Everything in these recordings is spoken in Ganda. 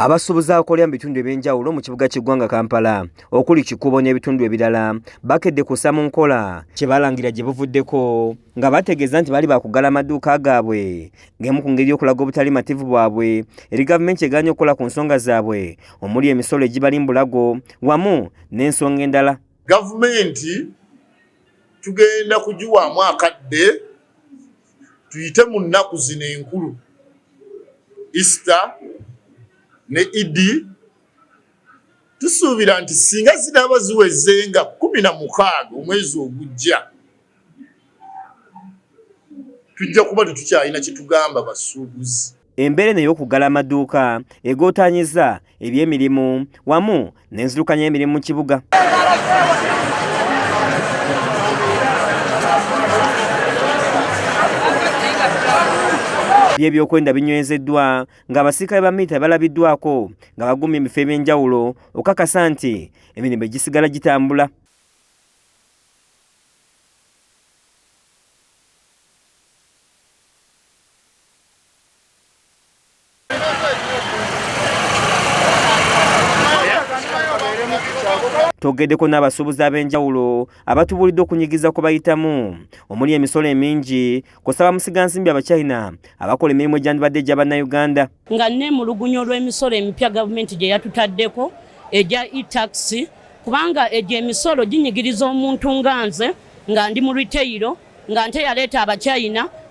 Abasubuuzi abakolera mu bitundu ebyenjawulo mu kibuga ky'eggwanga Kampala okuli Kikubo n'ebitundu ebirala bakedde kussa mu nkola kye balangira gye buvuddeko nga bategeeza nti bali bakugala amaduuka gaabwe ng'emu ku ngeri y'okulaga obutali mativu bwabwe eri gavumenti egaanye okukola ku nsonga zaabwe omuli emisolo egibali mu bulago wamu n'ensonga endala. Gavumenti tugenda kugiwaamu akadde tuyite mu nnaku zino enkulu Easter ne Idi tusuubira nti singa zinaaba ziwezenga 16 omwezi ogujja tujja kuba tetukyalina kye tugamba basuubuzi. Embeera ey'okugala amaduuka egootaanyiza eby'emirimu wamu n'enzirukanya y'emirimu mu kibuga. Byebyokwenda binywezeddwa ng'abasirikale ba milita balabiddwako nga bagumye mu bifo ebyenjawulo okakasa nti emirimu gisigala gitambula. Togeddeko n'abasuubuzi ab'enjawulo abatubuulidde okunyigiza ku bayitamu omuli emisolo emingi kusaba musigansimbi Abachina abakola emirimu egyandibadde egy'Abannayuganda. Nga n'emulugunya olw'emisolo emipya gavumenti gye yatutaddeko egya e-tax kubanga egyo emisolo ginyigiriza omuntu nga nze nga ndi mu retail nga nte yaleeta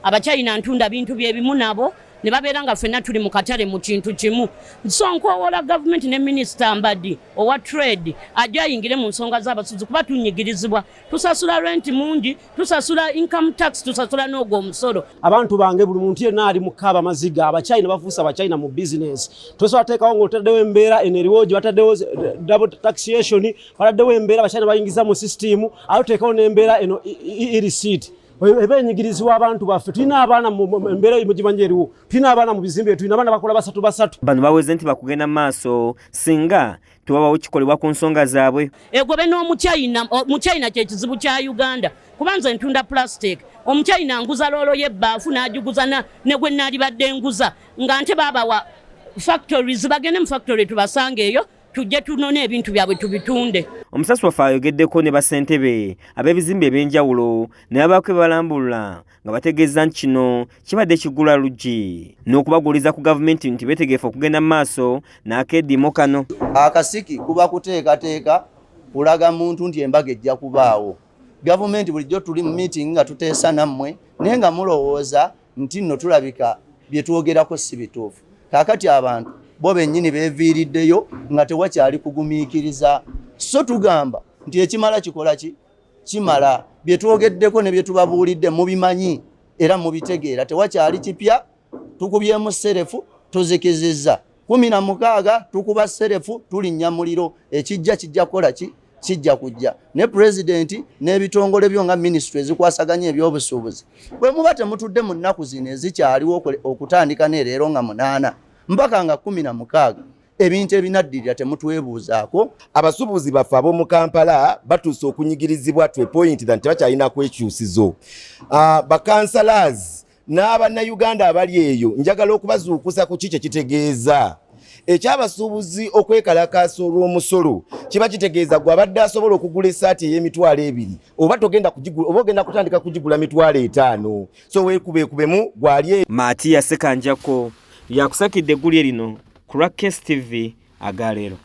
Abachina ntunda bintu byebimu nabo ne babeera nga ffenna tuli mu katale mu kintu kimu. So nkoowola gavumenti ne minisita Mbadi owa trade ajja ayingire mu nsonga z'abasuubuzi kuba tunyigirizibwa tusasula rent mungi, tusasula income tax, tusasula n'ogwo omusolo. Abantu bange buli muntu yenna ali mu kaaba maziga Abachina bafuusa Abachina mu business. Tosobola teekawo ng'otaddewo embeera eneriwo gye bataddewo double taxation bataddewo embeera Abachina bayingiza mu system ate teekawo n'embeera eno e-receipt. Ebenyigirizibwa abantu baffe tulina abaana mu mbeera y'omugimanje eriwo tulina abaana mu bizimbe tulina abaana bakola basatu. Bano baweze nti bakugenda maaso singa tubabawo kikolebwa ku nsonga zaabwe. Egobe n'Omuchina kye kizibu kya Uganda kubanza ntunda plastic Omuchina nguza loolo y'ebbaafu n'agiguza ne gwe naalibadde nguza nga nte baabawa factories bagende mu factory tubasange eyo tujje tunone ebintu byabwe tubitunde. Omusasi waffe ayogeddeko ne bassentebe ab'ebizimbe ebyenjawulo ne babaako balambulula nga bategeeza nti kino kibadde kigula luggi n'okubaguliza ku gavumenti nti beetegefu okugenda mu maaso n'akeddimo kano. Akasiki kuba kuteekateeka kulaga muntu nti embaga ejja kubaawo. Gavumenti bulijjo tuli mu meeting nga tuteesa nammwe naye nga mulowooza nti nno tulabika bye twogerako si bituufu. Kaakati abantu bo bennyini beeviiriddeyo nga tewakyali kugumiikiriza. So tugamba nti ekimala kikola ki? Kimala. Bye twogeddeko ne bye tubabuulidde mubimanyi era mubitegeera. Tewakyali kipya, tukubyemu serefu tuzikiziza. 16 tukuba serefu tulinnya muliro. Kijja kukola ki? Kijja kujja. Ne president n'ebitongole byo nga ministry ezikwasaganya ebyobusuubuzi. Bwe muba temutudde mu nnaku zino ezikyaliwo okutandika ne leero nga 8 mpaka nga 16 ebintu ebinaddirira temutwebuuzaako. Abasuubuzi baffe ab'omu Kampala batuuse okunyigirizibwa to a point that tebakyalina kwekyusizo. Bakansalas n'Abannayuganda abali eyo njagala okubazuukusa ku kiki kitegeeza ekyabasuubuzi okwekalakaasa olw'omusolo kiba kitegeeza gwe abadde asobola okugula essaati ey'emitwalo 2 oba ogenda kutandika kugigula mitwalo 5. So weekubekubemu gwali Matiya Sekanjako yakusakidde eggulye lino ku Rakes TV agaleero.